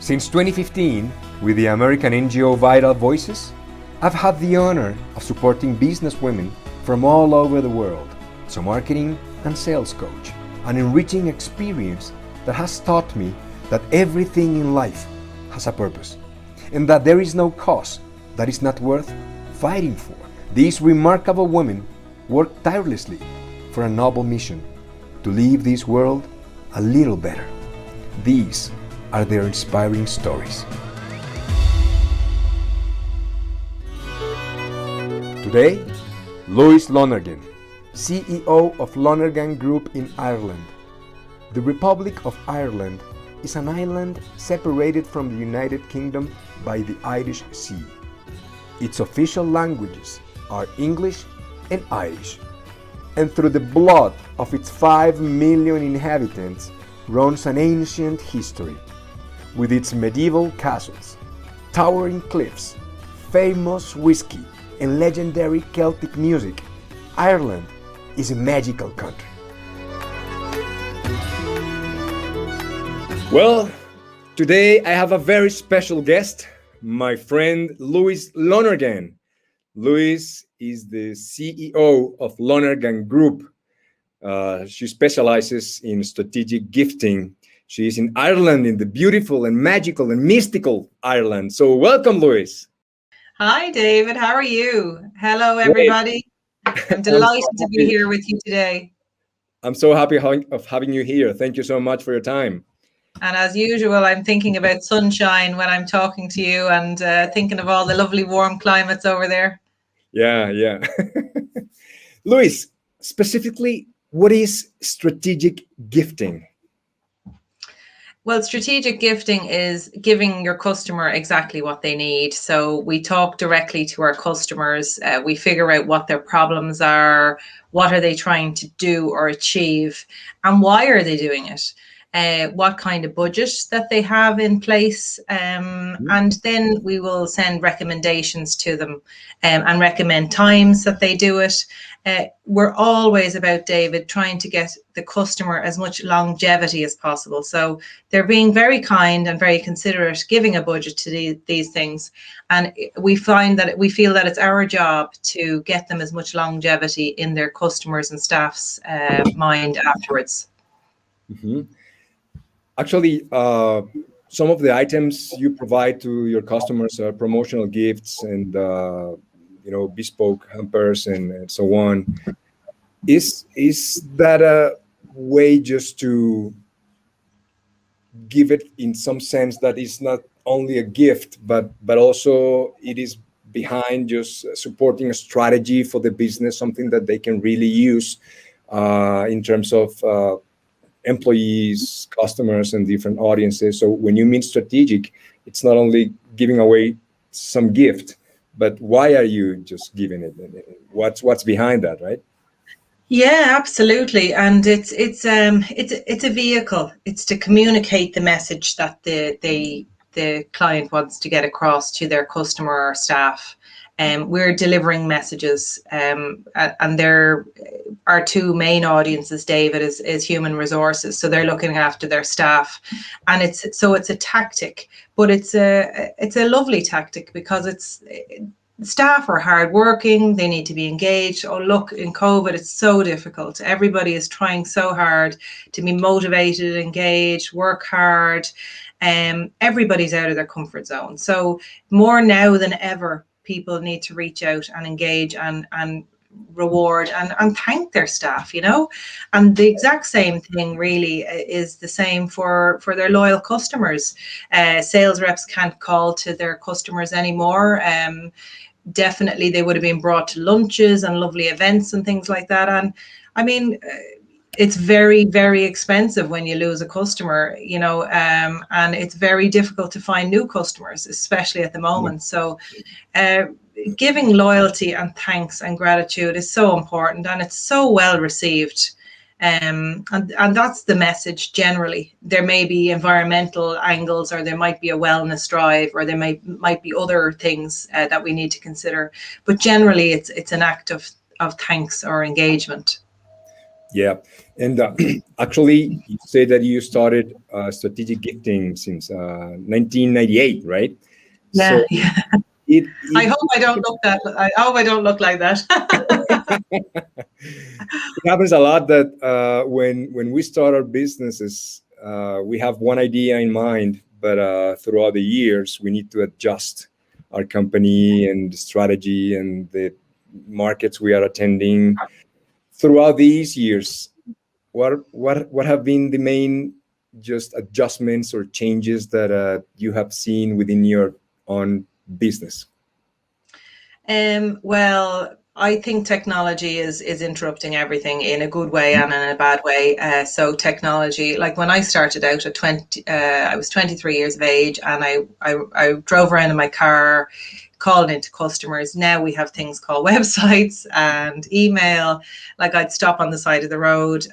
Since 2015, with the American NGO Vital Voices, I've had the honor of supporting business women from all over the world as a marketing and sales coach, an enriching experience that has taught me that everything in life has a purpose and that there is no cause that is not worth fighting for. These remarkable women work tirelessly for a noble mission to leave this world a little better. These are their inspiring stories. Today, Louise Lonergan, CEO of Lonergan Group in Ireland. The Republic of Ireland is an island separated from the United Kingdom by the Irish Sea. Its official languages are English and Irish, and through the blood of its 5 million inhabitants runs an ancient history. With its medieval castles, towering cliffs, famous whiskey, and legendary Celtic music, Ireland is a magical country. Well, today I have a very special guest, my friend Louise Lonergan. Louise is the CEO of Lonergan Group. She specializes in strategic gifting. She is in Ireland, in the beautiful and magical and mystical Ireland. So welcome, Louise. Hi, David. How are you? Hello, everybody. I'm delighted to be here with you today. I'm so happy of having you here. Thank you so much for your time. And as usual, I'm thinking about sunshine when I'm talking to you and thinking of all the lovely warm climates over there. Yeah. Louise, specifically, what is strategic gifting? Well, strategic gifting is giving your customer exactly what they need. So we talk directly to our customers. We figure out what their problems are, what are they trying to do or achieve, and why are they doing it? What kind of budget that they have in place, and then we will send recommendations to them and recommend times that they do it. We're always about, David, trying to get the customer as much longevity as possible. So they're being very kind and very considerate, giving a budget to these things. And we feel that it's our job to get them as much longevity in their customers and staff's mind afterwards. Mm-hmm. Actually, some of the items you provide to your customers are promotional gifts and bespoke hampers and so on. Is that a way just to give it in some sense that is not only a gift, but also it is behind just supporting a strategy for the business, something that they can really use in terms of employees, customers, and different audiences. So when you mean strategic, it's not only giving away some gift, but why are you just giving it? What's behind that, right? Yeah, absolutely. And it's a vehicle. It's to communicate the message that the client wants to get across to their customer or staff. We're delivering messages, and there are two main audiences, David, is human resources. So they're looking after their staff, and it's a tactic, but it's a lovely tactic because staff are hardworking. They need to be engaged. Oh, look, in COVID, it's so difficult. Everybody is trying so hard to be motivated, engaged, work hard. Everybody's out of their comfort zone. So more now than ever, people need to reach out and engage and reward and thank their staff, and the exact same thing really is the same for their loyal customers. Sales reps can't call to their customers anymore. Definitely they would have been brought to lunches and lovely events and things like that. And I mean, it's very, very expensive when you lose a customer, and it's very difficult to find new customers, especially at the moment. So giving loyalty and thanks and gratitude is so important, and it's so well received. And that's the message generally. There may be environmental angles, or there might be a wellness drive, or there might be other things that we need to consider. But generally, it's an act of thanks or engagement. Yeah, and actually, you say that you started strategic gifting since 1998, right? Yeah, So yeah. it I it, hope I don't look that. I hope I don't look like that. it happens a lot that when we start our businesses, we have one idea in mind, but throughout the years, we need to adjust our company and the strategy and the markets we are attending. Throughout these years, what have been the main just adjustments or changes that you have seen within your own business? Well, I think technology is interrupting everything in a good way and in a bad way. So technology, like when I started out at 20, I was 23 years of age, and I drove around in my car, calling into customers. Now we have things called websites and email. Like I'd stop on the side of the road.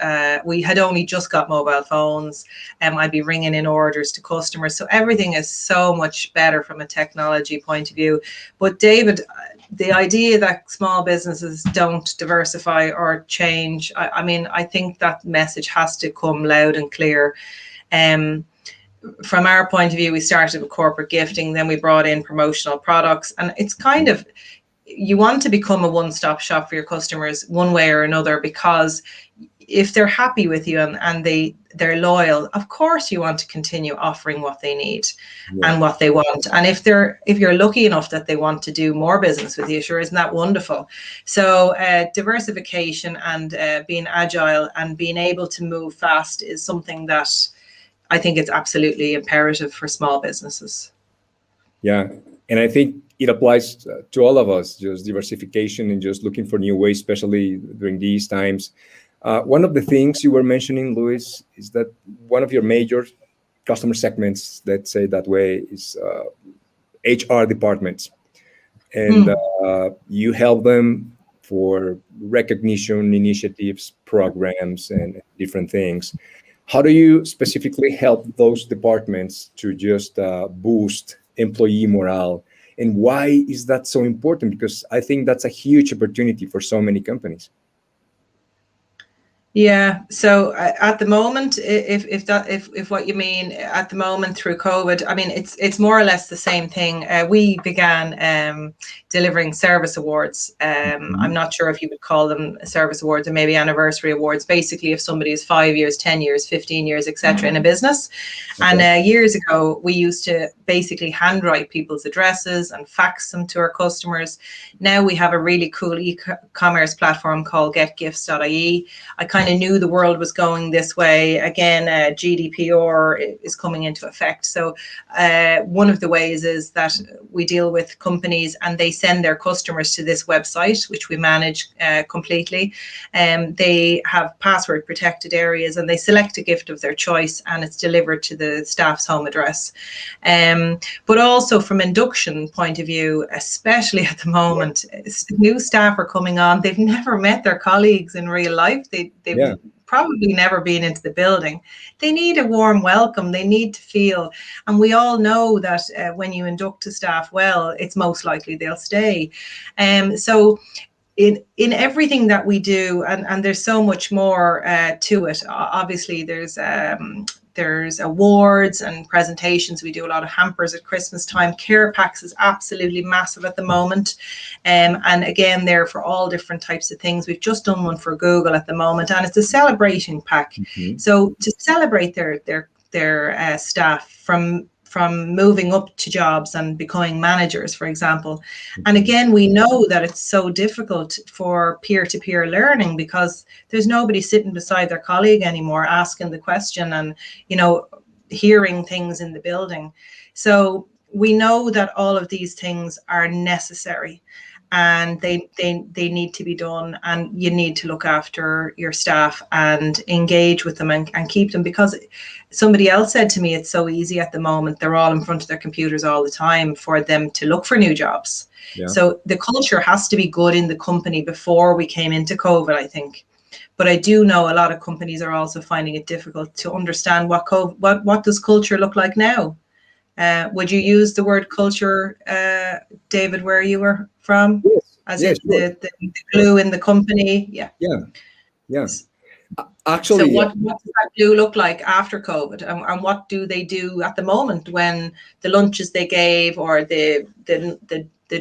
We had only just got mobile phones, and I'd be ringing in orders to customers. So everything is so much better from a technology point of view. But David, the idea that small businesses don't diversify or change, I mean, I think that message has to come loud and clear. Um, from our point of view, we started with corporate gifting, then we brought in promotional products, and it's kind of, you want to become a one-stop shop for your customers one way or another, because if they're happy with you and they're loyal, of course you want to continue offering what they need Yeah, and what they want. And if you're lucky enough that they want to do more business with you, sure, isn't that wonderful? So diversification and being agile and being able to move fast is something that I think it's absolutely imperative for small businesses. yeah, and I think it applies to all of us, just diversification and just looking for new ways, especially during these times. One of the things you were mentioning, Luis, is that one of your major customer segments, let's say that way, is HR departments, and Mm. you help them for recognition initiatives, programs, and different things. How do you specifically help those departments to just boost employee morale? And why is that so important? Because I think that's a huge opportunity for so many companies. Yeah. So at the moment, if what you mean at the moment through COVID, I mean it's more or less the same thing. We began delivering service awards. I'm Mhm. not sure if you would call them service awards or maybe anniversary awards. Basically, if somebody is 5 years, 10 years, 15 years, etc., in a business. And Okay. years ago, we used to basically handwrite people's addresses and fax them to our customers. Now we have a really cool e-commerce platform called getgifts.ie. I kind of knew the world was going this way. Again, GDPR is coming into effect. So one of the ways is that we deal with companies and they send their customers to this website, which we manage completely. They have password protected areas and they select a gift of their choice and it's delivered to the staff's home address. But also from induction point of view, especially at the Yeah. moment, new staff are coming on. They've never met their colleagues in real life. They've Yeah. probably never been into the building. They need a warm welcome. They need to feel, and we all know that when you induct a staff well, it's most likely they'll stay. So in everything that we do, and there's so much more to it. Obviously, there's awards and presentations. We do a lot of hampers at Christmas time. Care packs is absolutely massive at the moment, and again, they're for all different types of things. We've just done one for Google at the moment, and it's a celebrating pack. Mhm. So to celebrate their staff from moving up to jobs and becoming managers, for example. And Mhm. again, we know that it's so difficult for peer-to-peer learning because there's nobody sitting beside their colleague anymore asking the question and, you know, hearing things in the building. So we know that all of these things are necessary and they need to be done, and you need to look after your staff and engage with them and keep them, because somebody else said to me, it's so easy at the moment. They're all in front of their computers all the time for them to look for new jobs. Yeah. So the culture has to be good in the company before we came into COVID, I think. But I do know a lot of companies are also finding it difficult to understand what does culture look like now. Would you use the word culture, David, where you were from? Yes. As in Yeah. Sure. the Sure. glue in the company? Yeah. Yeah. Yeah. So Actually, what does that do look like after COVID, and what do they do at the moment when the lunches they gave, or the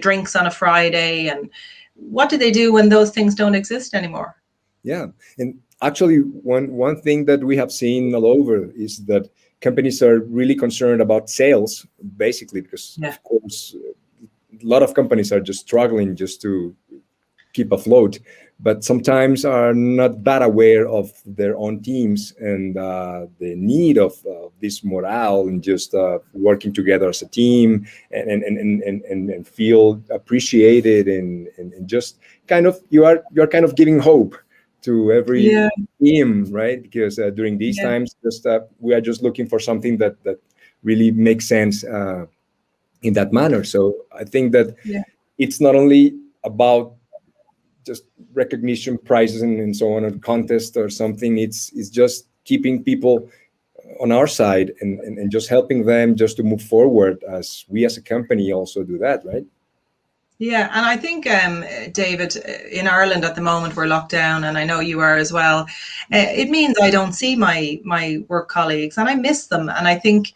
drinks on a Friday, and what do they do when those things don't exist anymore? yeah, and actually, one thing that we have seen all over is that companies are really concerned about sales, basically, because Yeah. of course, a lot of companies are just struggling just to keep afloat, but sometimes are not that aware of their own teams and the need of this morale and just working together as a team and feel appreciated and just kind of you're kind of giving hope to every Yeah. team, right? Because during these Yeah. times, just we are just looking for something that really makes sense in that manner. So I think that Yeah. it's not only about just recognition prizes and so on, a contest or something. It's just keeping people on our side and just helping them just to move forward as we as a company also do that, right? Yeah, and I think, David, in Ireland at the moment we're locked down, and I know you are as well. It means I don't see my work colleagues, and I miss them. And I think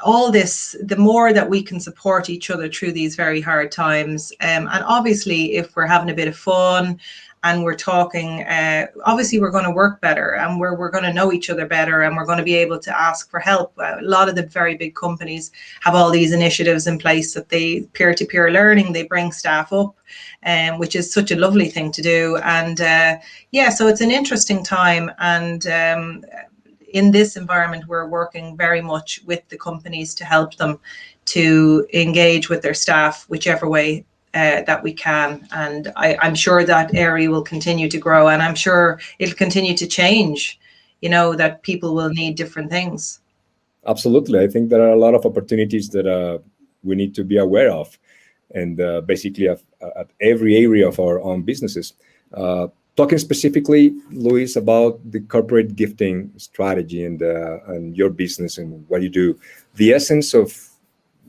all this, the more that we can support each other through these very hard times, and obviously if we're having a bit of fun and we're talking, obviously we're going to work better, and we're going to know each other better, and we're going to be able to ask for help. A lot of the very big companies have all these initiatives in place that they peer-to-peer learning, they bring staff up, which is such a lovely thing to do. And yeah, so it's an interesting time. And in this environment, we're working very much with the companies to help them to engage with their staff whichever way that we can. And I'm sure that area will continue to grow, and I'm sure it'll continue to change, that people will need different things. Absolutely. I think there are a lot of opportunities that we need to be aware of, and basically at every area of our own businesses. Talking specifically, Luis, about the corporate gifting strategy and your business and what you do, the essence of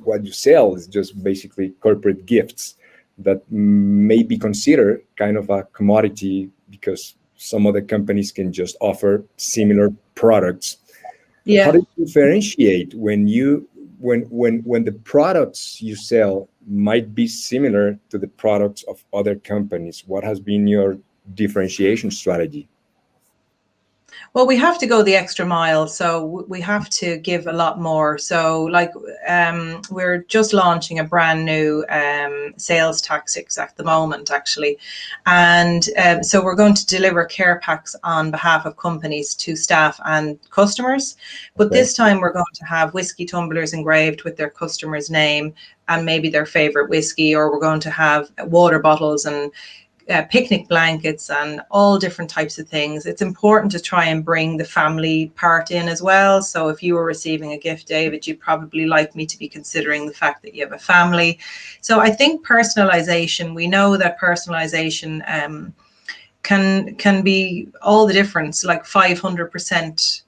what you sell is just basically corporate gifts that may be considered kind of a commodity because some other companies can just offer similar products. How Yeah. do you differentiate when the products you sell might be similar to the products of other companies? What has been your differentiation strategy? Well, we have to go the extra mile, so we have to give a lot more. So, like, we're just launching a brand new sales tactics at the moment, actually, and so we're going to deliver care packs on behalf of companies to staff and customers. But Okay. this time, we're going to have whiskey tumblers engraved with their customer's name and maybe their favorite whiskey, or we're going to have water bottles and picnic blankets and all different types of things. It's important to try and bring the family part in as well. So if you were receiving a gift, David, you'd probably like me to be considering the fact that you have a family. So I think personalization, we know that personalization can be all the difference. Like 500%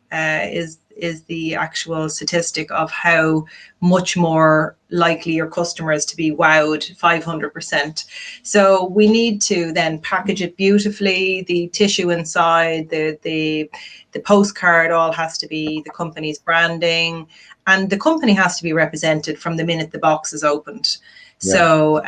is the actual statistic of how much more likely your customer is to be wowed. 500%. So we need to then package it beautifully. The tissue inside, the postcard, all has to be the company's branding, and the company has to be represented from the minute the box is opened. Yeah. So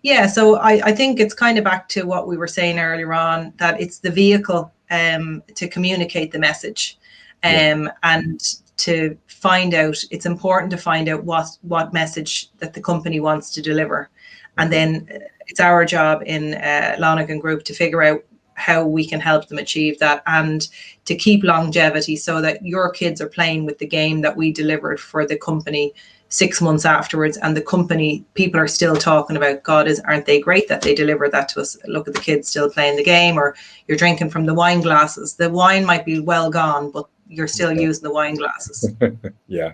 yeah, so I think it's kind of back to what we were saying earlier on, that it's the vehicle to communicate the message, Yeah. and to find out, it's important to find out what message that the company wants to deliver. And Okay. then it's our job in Lonergan Group to figure out how we can help them achieve that, and to keep longevity so that your kids are playing with the game that we delivered for the company 6 months afterwards, and the company people are still talking about, God, aren't they great that they delivered that to us? Look at the kids still playing the game. Or you're drinking from the wine glasses. The wine might be well gone, but you're still using the wine glasses. Yeah.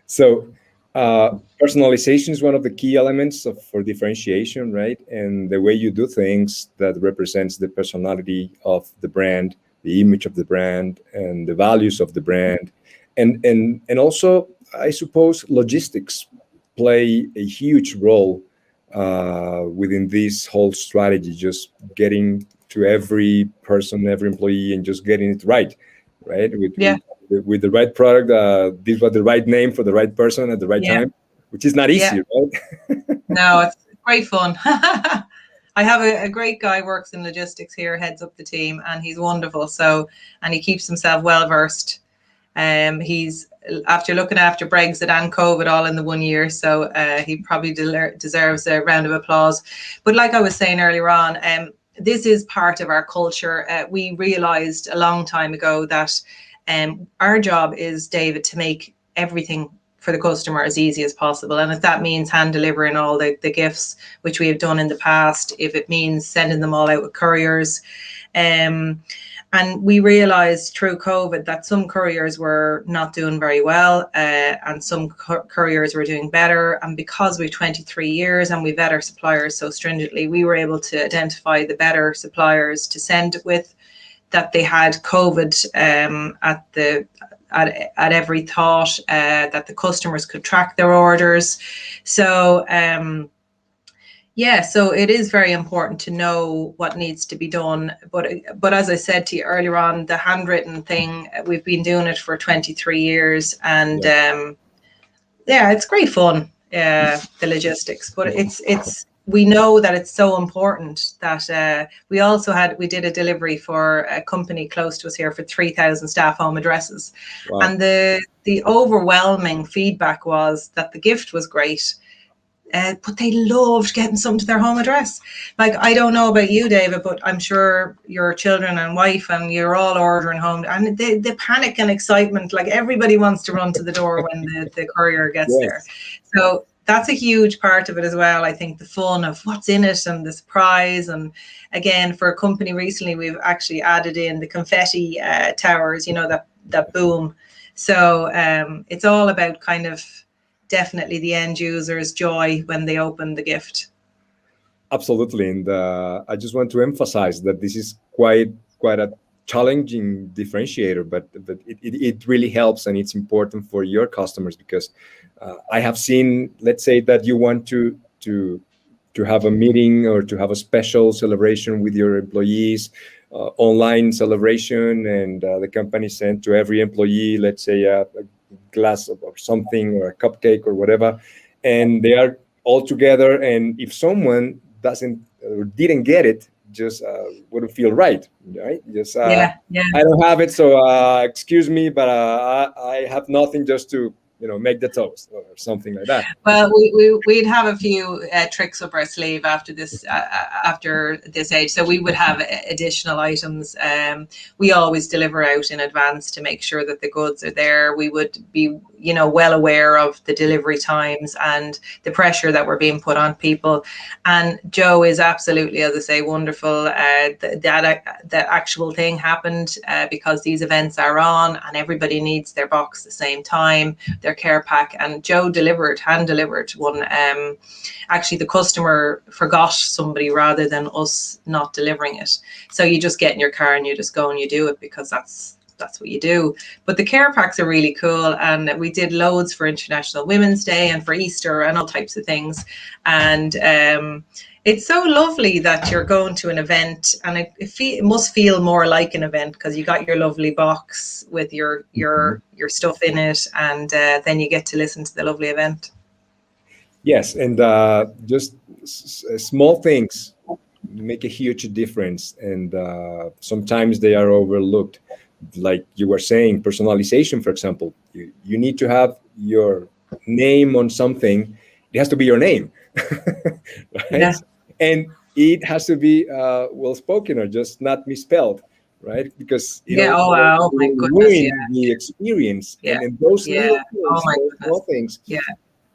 So personalization is one of the key elements for differentiation, right? And the way you do things that represents the personality of the brand, the image of the brand, and the values of the brand, and also, I suppose, logistics play a huge role within this whole strategy. Just getting to every person, every employee, and just getting it right, right? Yeah. With the right product, this was the right name for the right person at the right Yeah. time, which is not Yeah. easy, right? No, it's great fun. I have a great guy works in logistics here, heads up the team, and he's wonderful. So, and he keeps himself well versed. He's after looking after Brexit and COVID all in the 1 year, so he probably deserves a round of applause. But like I was saying earlier on, this is part of our culture. We realised a long time ago that our job is, David, to make everything for the customer as easy as possible. And if that means hand delivering all the gifts, which we have done in the past, if it means sending them all out with couriers, and we realized through COVID that some couriers were not doing very well, and some couriers were doing better. And because we've 23 years and we vet our suppliers so stringently, we were able to identify the better suppliers to send it with, that they had COVID at every thought, that the customers could track their orders. So yeah, so it is very important to know what needs to be done. But as I said to you earlier on, the handwritten thing, we've been doing it for 23 years, and yeah, it's great fun, the logistics. But it's we know that it's so important that we did a delivery for a company close to us here for 3,000 staff home addresses. Wow. And the overwhelming feedback was that the gift was great, but they loved getting something to their home address. Like, I don't know about you, David, but I'm sure your children and wife and you're all ordering home, and the panic and excitement, like everybody wants to run to the door when the courier gets there. So that's a huge part of it as well. I think the fun of what's in it and the surprise. And again, for a company recently, we've actually added in the confetti towers, you know, that boom. So it's all about kind of definitely the end user's joy when they open the gift. Absolutely, and I just want to emphasize that this is quite a challenging differentiator, but it really helps, and it's important for your customers, because I have seen, let's say that you want to have a meeting or to have a special celebration with your employees, online celebration, and the company sent to every employee, let's say a glass of something or a cupcake or whatever, and they are all together, and if someone doesn't or didn't get it, just wouldn't feel right? Just yeah. I don't have it, so excuse me, but I have nothing just to make the toast or something like that. Well, we'd have a few tricks up our sleeve after this age, so we would have additional items. We always deliver out in advance to make sure that the goods are there. We would be well aware of the delivery times and the pressure that we're being put on people. And Joe is absolutely, as I say, wonderful. The actual thing happened because these events are on and everybody needs their box at the same time, their care pack, and Joe hand delivered one. Actually, the customer forgot somebody rather than us not delivering it. So you just get in your car and you just go and you do it, because that's what you do. But the care packs are really cool, and we did loads for International Women's Day and for Easter and all types of things. And it's so lovely that you're going to an event, and it must feel more like an event, because you got your lovely box with your stuff in it, and then you get to listen to the lovely event. Yes, and just small things make a huge difference, and sometimes they are overlooked. Like you were saying, personalization, for example. You need to have your name on something. It has to be your name, right? Yeah. And it has to be well spoken or just not misspelled, right? Because Oh wow, oh my goodness, ruin the experience. Yeah. And those little Oh my things, goodness. small things, Yeah.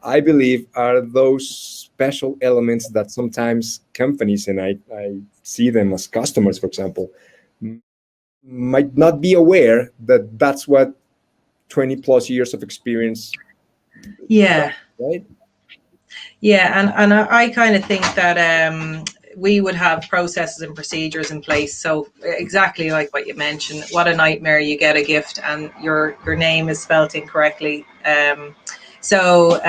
I believe, are those special elements that sometimes companies, and I see them as customers, for example, might not be aware that that's what 20 plus years of experience. Yeah. Right. Yeah, and I kind of think that we would have processes and procedures in place. So exactly like what you mentioned, what a nightmare, you get a gift and your name is spelt incorrectly. So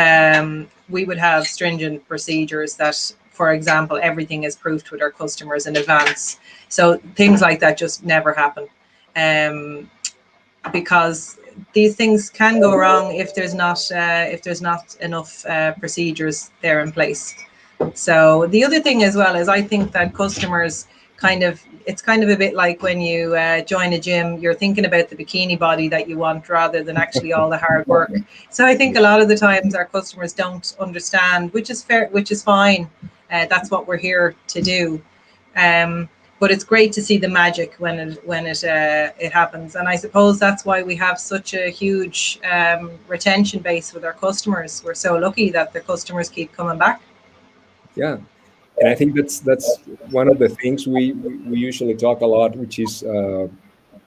we would have stringent procedures that for example, everything is proofed with our customers in advance. So things like that just never happen, because these things can go wrong if there's not enough procedures there in place. So the other thing as well is, I think that customers it's kind of a bit like when you join a gym, you're thinking about the bikini body that you want rather than actually all the hard work. So I think a lot of the times our customers don't understand, which is fair, which is fine. That's what we're here to do. But it's great to see the magic when it happens, and I suppose that's why we have such a huge retention base with our customers. We're so lucky that the customers keep coming back. Yeah, and I think that's one of the things we usually talk a lot, which is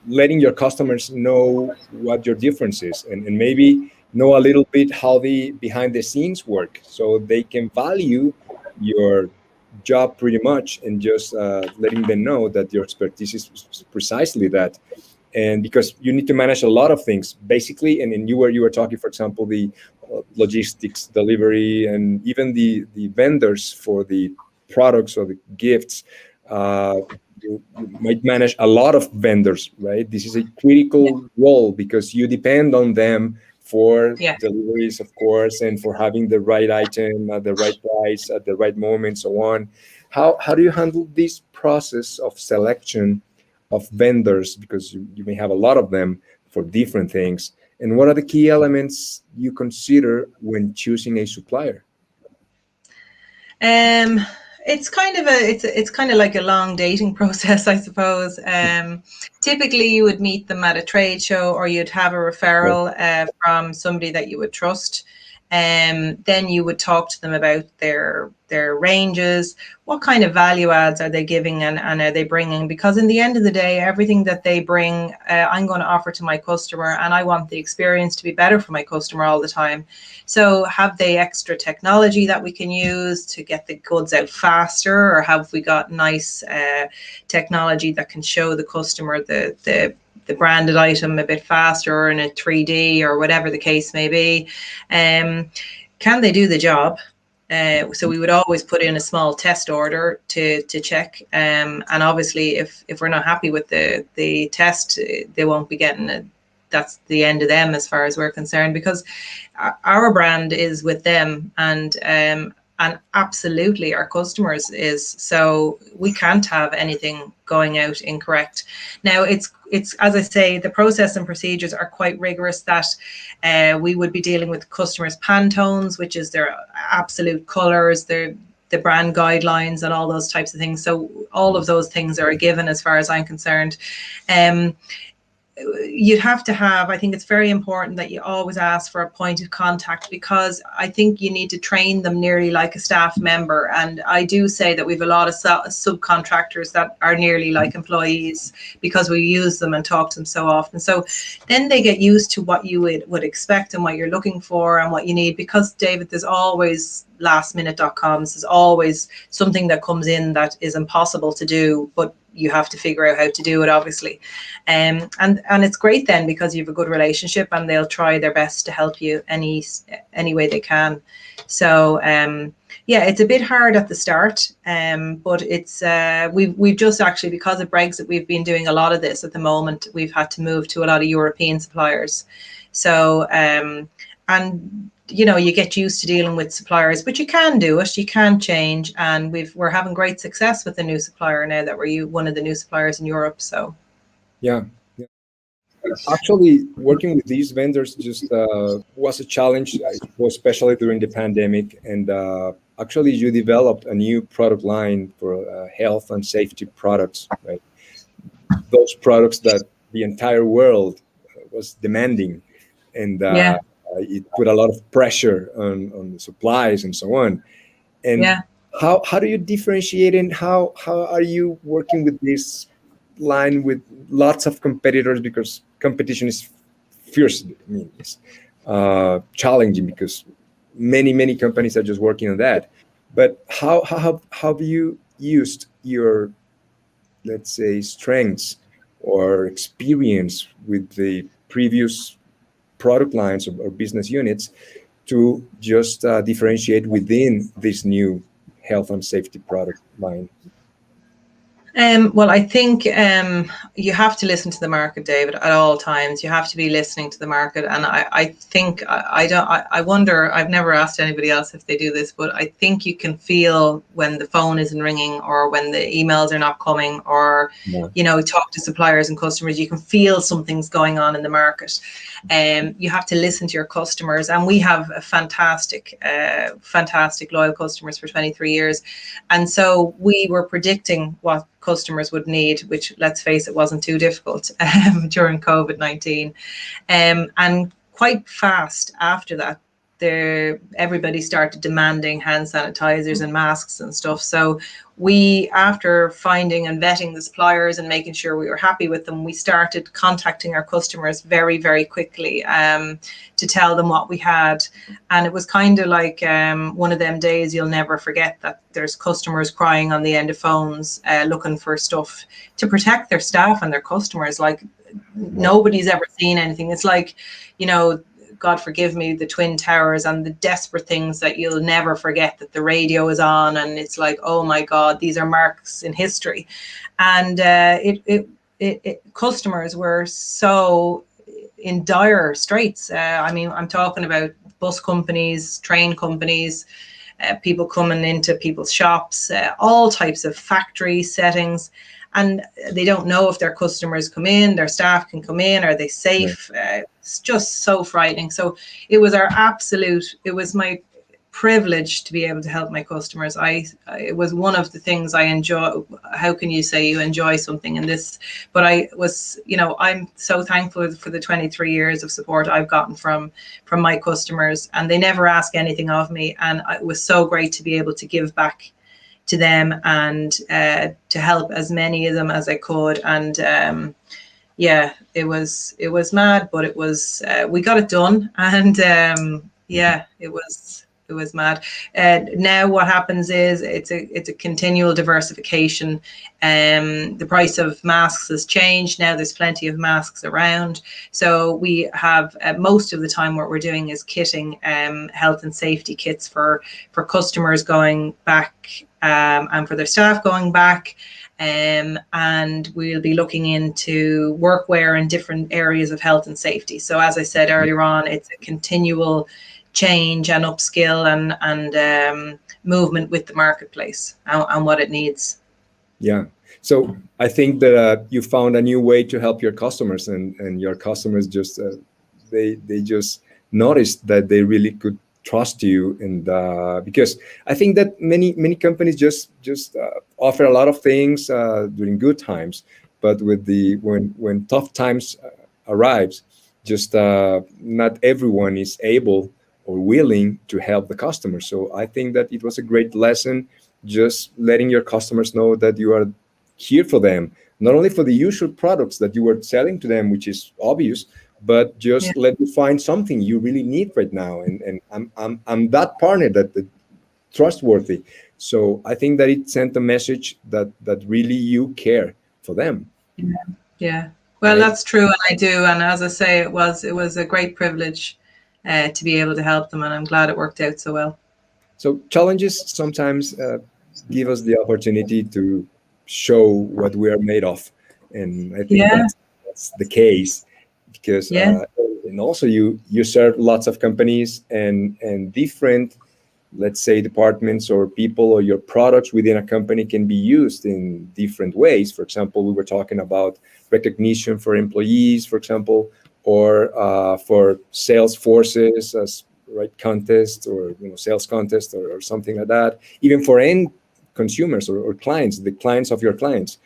letting your customers know what your difference is, and maybe know a little bit how the behind the scenes work, so they can value your job pretty much, and just letting them know that your expertise is precisely that. And because you need to manage a lot of things basically, and you were talking, for example, the logistics, delivery, and even the vendors for the products or the gifts. You might manage a lot of vendors, right? This is a Yeah. critical role because you depend on them for Yeah. deliveries, of course, and for having the right item at the right price at the right moment, so on. How do you handle this process of selection of vendors, because you may have a lot of them for different things, and what are the key elements you consider when choosing a supplier? Um, it's kind of like a long dating process, I suppose. Typically, you would meet them at a trade show, or you'd have a Right. referral from somebody that you would trust. Then you would talk to them about their ranges, what kind of value adds are they giving, and are they bringing? Because in the end of the day, everything that they bring, I'm going to offer to my customer, and I want the experience to be better for my customer all the time. So have they extra technology that we can use to get the goods out faster, or have we got nice technology that can show the customer the branded item a bit faster, or in a 3D, or whatever the case may be? Can they do the job? So we would always put in a small test order to check, and obviously if we're not happy with the test, they won't be getting it. That's the end of them as far as we're concerned, because our brand is with them, and absolutely our customers is. So we can't have anything going out incorrect. Now it's as I say, the process and procedures are quite rigorous. That we would be dealing with customers' Pantones, which is their absolute colors, the brand guidelines, and all those types of things. So all of those things are a given as far as I'm concerned. Um, you'd have to have, I think it's very important that you always ask for a point of contact, because I think you need to train them nearly like a staff member. And I do say that we've a lot of subcontractors that are nearly like employees, because we use them and talk to them so often. So then they get used to what you would expect, and what you're looking for, and what you need. Because David, there's always lastminute.coms, there's always something that comes in that is impossible to do, but you have to figure out how to do it, obviously. And it's great then, because you have a good relationship, and they'll try their best to help you any way they can. So yeah, it's a bit hard at the start, but it's we've just actually, because of Brexit, we've been doing a lot of this at the moment. We've had to move to a lot of European suppliers. So and you get used to dealing with suppliers, but you can do it, you can change, and we're having great success with the new supplier now that we're one of the new suppliers in Europe. So Yeah. Yeah. Actually, working with these vendors just was a challenge, I suppose, especially during the pandemic. And actually, you developed a new product line for health and safety products, right? Those products that the entire world was demanding, and yeah, it put a lot of pressure on the supplies and so on. And yeah. how do you differentiate, and how are you working with this line with lots of competitors, because competition is fierce? I mean, it's challenging because many companies are just working on that. But how have you used your, let's say, strengths or experience with the previous product lines or business units to just differentiate within this new health and safety product line? Well, I think you have to listen to the market, David, at all times. You have to be listening to the market. And I think, I wonder, I've never asked anybody else if they do this, but I think you can feel when the phone isn't ringing or when the emails are not coming, or, Yeah. talk to suppliers and customers, you can feel something's going on in the market. You have to listen to your customers. And we have a fantastic loyal customers for 23 years. And so we were predicting what customers would need, which, let's face it, wasn't too difficult during COVID-19. And quite fast after that, everybody started demanding hand sanitizers and masks and stuff. So we, after finding and vetting the suppliers and making sure we were happy with them, we started contacting our customers very, very quickly to tell them what we had. And it was kind of like one of them days you'll never forget, that there's customers crying on the end of phones looking for stuff to protect their staff and their customers. Like, nobody's ever seen anything. It's like, God forgive me, the Twin Towers and the desperate things that you'll never forget, that the radio is on, and it's like, oh my God, these are marks in history. And customers were so in dire straits. I mean, I'm talking about bus companies, train companies, people coming into people's shops, all types of factory settings. And they don't know if their customers come in, their staff can come in, are they safe? It's just so frightening. So it was it was my privilege to be able to help my customers. It was one of the things I enjoy. How can you say you enjoy something in this? But I was, I'm so thankful for the 23 years of support I've gotten from my customers, and they never ask anything of me. And it was so great to be able to give back to them and to help as many of them as I could. And it was mad, but it was we got it done. And it was mad. Now what happens is it's a continual diversification. The price of masks has changed. Now there's plenty of masks around. So we have most of the time what we're doing is kitting health and safety kits for customers going back and for their staff going back. And we'll be looking into workwear in different areas of health and safety. So as I said earlier on, it's a continual change and upskill and movement with the marketplace and what it needs. Yeah. So I think that you found a new way to help your customers, and your customers just they just noticed that they really could trust you, and because I think that many companies just offer a lot of things during good times, but with when tough times arrives, just not everyone is able or willing to help the customer. So I think that it was a great lesson, just letting your customers know that you are here for them, not only for the usual products that you were selling to them, which is obvious, but just let me find something you really need right now, and I'm that partner that trustworthy. So I think that it sent a message that really you care for them. Yeah. Well, Right? that's true, and I do. And as I say, it was a great privilege to be able to help them, and I'm glad it worked out so well. So challenges sometimes give us the opportunity to show what we are made of, and I think that's the case, because and also you serve lots of companies and different, let's say, departments or people, or your products within a company can be used in different ways. For example, we were talking about recognition for employees, for example, or for sales forces as contest, or sales contest, or something like that. Even for end consumers or clients, the clients of your clients,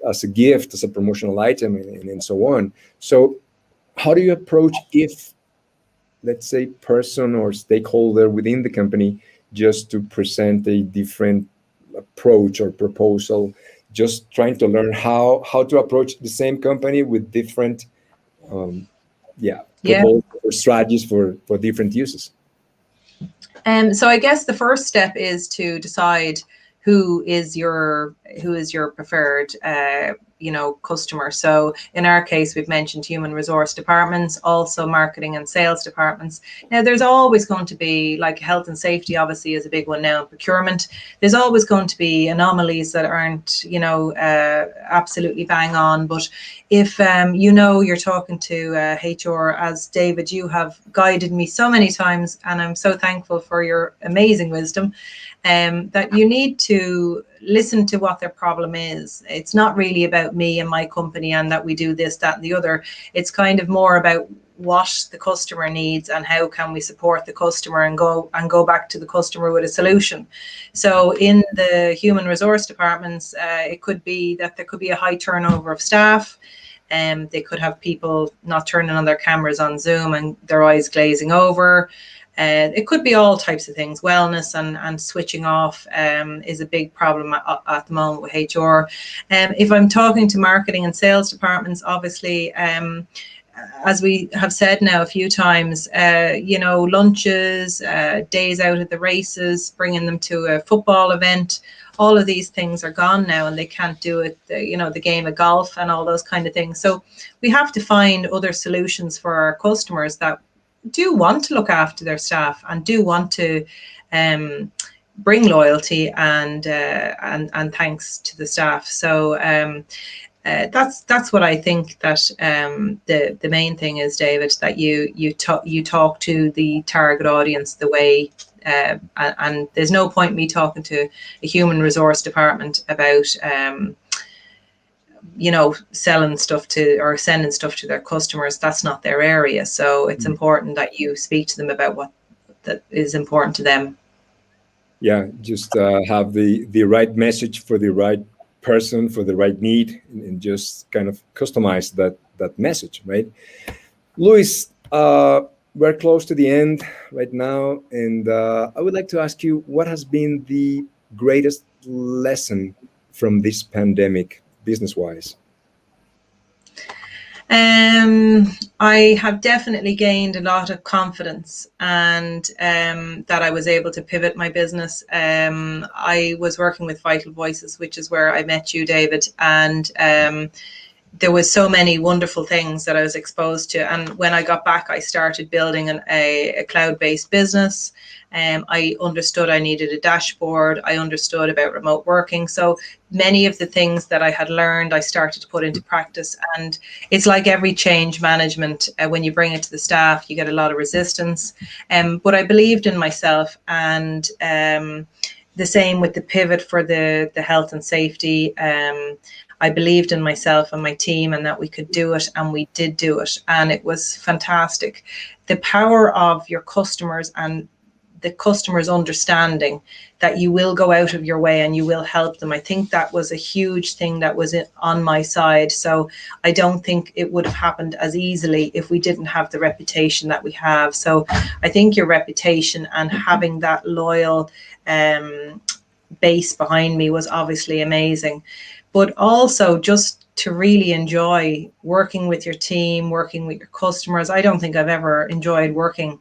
as a gift, as a promotional item, and so on. So how do you approach if, let's say, person or stakeholder within the company just to present a different approach or proposal, just trying to learn how to approach the same company with different proposals or strategies for different uses? So I guess the first step is to decide who is your preferred customer. So in our case, we've mentioned human resource departments, also marketing and sales departments. Now, there's always going to be, like, health and safety obviously is a big one now, procurement. There's always going to be anomalies that aren't, absolutely bang on. But if you're talking to HR, as David, you have guided me so many times, and I'm so thankful for your amazing wisdom, that you need to listen to what their problem is. It's not really about me and my company and that we do this, that, and the other. It's kind of more about what the customer needs and how can we support the customer and go back to the customer with a solution. So in the human resource departments, it could be that there could be a high turnover of staff. They could have people not turning on their cameras on Zoom and their eyes glazing over. It could be all types of things. Wellness and switching off is a big problem at the moment with HR. If I'm talking to marketing and sales departments, obviously, as we have said now a few times, lunches, days out at the races, bringing them to a football event, all of these things are gone now, and they can't do it, the game of golf and all those kind of things. So we have to find other solutions for our customers that do want to look after their staff and do want to bring loyalty and thanks to the staff. So that's what I think that the main thing is, David, that you talk to the target audience the way, and there's no point me talking to a human resource department about selling stuff to or sending stuff to their customers. That's not their area. So it's important that you speak to them about what that is important to them. Yeah, just have the right message for the right person for the right need, and just kind of customize that message, right? Louise, we're close to the end right now, and I would like to ask you, what has been the greatest lesson from this pandemic, business-wise? I have definitely gained a lot of confidence, and that I was able to pivot my business. I was working with Vital Voices, which is where I met you, David, and there was so many wonderful things that I was exposed to. And when I got back, I started building a cloud-based business. I understood I needed a dashboard. I understood about remote working. So many of the things that I had learned, I started to put into practice. And it's like every change management, when you bring it to the staff, you get a lot of resistance. But I believed in myself, and the same with the pivot for the health and safety. I believed in myself and my team, and that we could do it, and we did do it, and it was fantastic. The power of your customers and the customers understanding that you will go out of your way and you will help them. I think that was a huge thing that was on my side. So I don't think it would have happened as easily if we didn't have the reputation that we have. So I think your reputation and having that loyal base behind me was obviously amazing. But also just to really enjoy working with your team, working with your customers. I don't think I've ever enjoyed working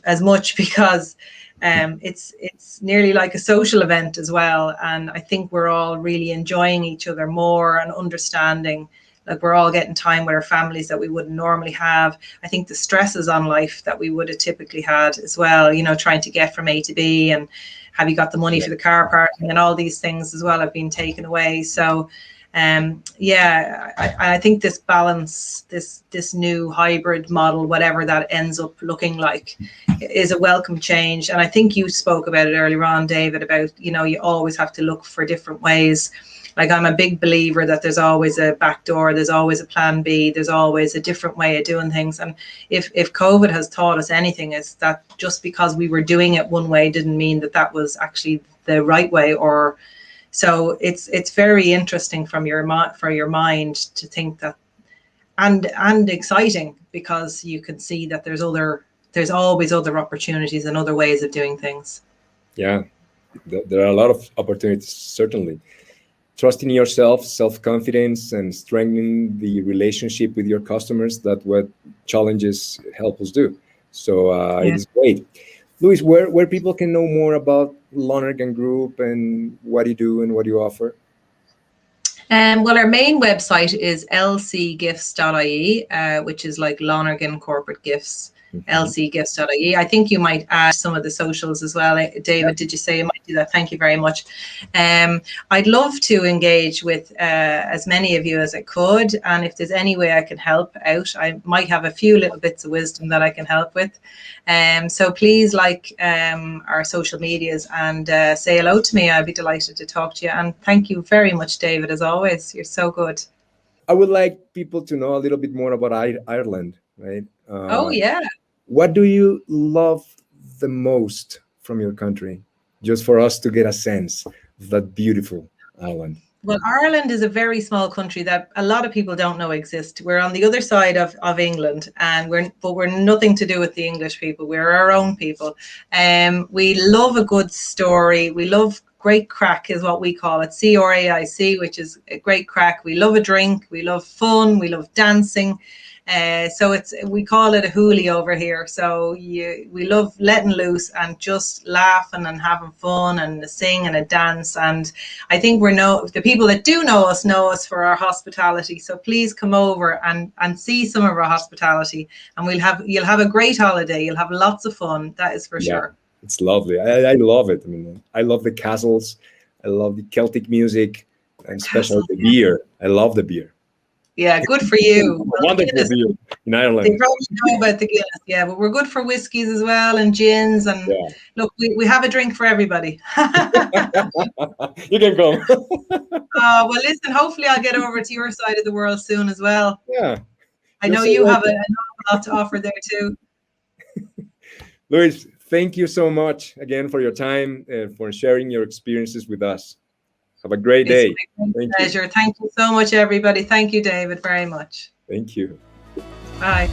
as much, because it's nearly like a social event as well. And I think we're all really enjoying each other more and understanding. Like, we're all getting time with our families that we wouldn't normally have. I think the stresses on life that we would have typically had as well, trying to get from A to B, and have you got the money for the car parking, and all these things as well have been taken away. So I think this balance, this new hybrid model, whatever that ends up looking like, is a welcome change. And I think you spoke about it earlier on, David, about, you always have to look for different ways. Like, I'm a big believer that there's always a back door, there's always a plan B, there's always a different way of doing things. And if COVID has taught us anything, it's that just because we were doing it one way didn't mean that was actually the right way. Or so it's very interesting for your mind to think that, and exciting, because you can see that there's always other opportunities and other ways of doing things. Yeah, there are a lot of opportunities, certainly. Trusting yourself, self-confidence, and strengthening the relationship with your customers, that's what challenges help us do. So It is great. Louise, where people can know more about Lonergan Group and what you do and what you offer? Well, our main website is lcgifts.ie, which is like Lonergan Corporate Gifts, Mhm. lcgifts.ie. I think you might add some of the socials as well. Yeah. David, did you say you might do that? Thank you very much. I'd love to engage with as many of you as I could. And if there's any way I can help out, I might have a few little bits of wisdom that I can help with. So please like our social medias and say hello to me. I'd be delighted to talk to you. And thank you very much, David, as always. You're so good. I would like people to know a little bit more about Ireland, right? Oh, yeah. What do you love the most from your country? Just for us to get a sense of that beautiful island. Well, Ireland is a very small country that a lot of people don't know exist. We're on the other side of England, and we're nothing to do with the English people. We're our own people. We love a good story. We love great crack, is what we call it, CRAIC, which is a great crack. We love a drink. We love fun. We love dancing. So we call it a hoolie over here. So we love letting loose and just laughing and having fun and a sing and a dance. And I think the people that do know us for our hospitality. So please come over and see some of our hospitality, and you'll have a great holiday. You'll have lots of fun. That is for Yeah, sure. it's lovely. I love it. I mean, I love the castles. I love the Celtic music, and especially Castle, the beer. I love the beer. yeah, good for you. Well, the Wonderful Guinness, beer in they Ireland. probably know about the Guinness, yeah, but we're good for whiskies as well and gins. And Yeah. look, we have a drink for everybody. You can come. Well, listen, hopefully I'll get over to your side of the world soon as well. Yeah. I You're know so you have welcome. an awful lot to offer there too. Louise, thank you so much again for your time and for sharing your experiences with us. Have a great It's day. my great Thank you. pleasure. Thank you so much, everybody. Thank you, David, very much. Thank you. Bye.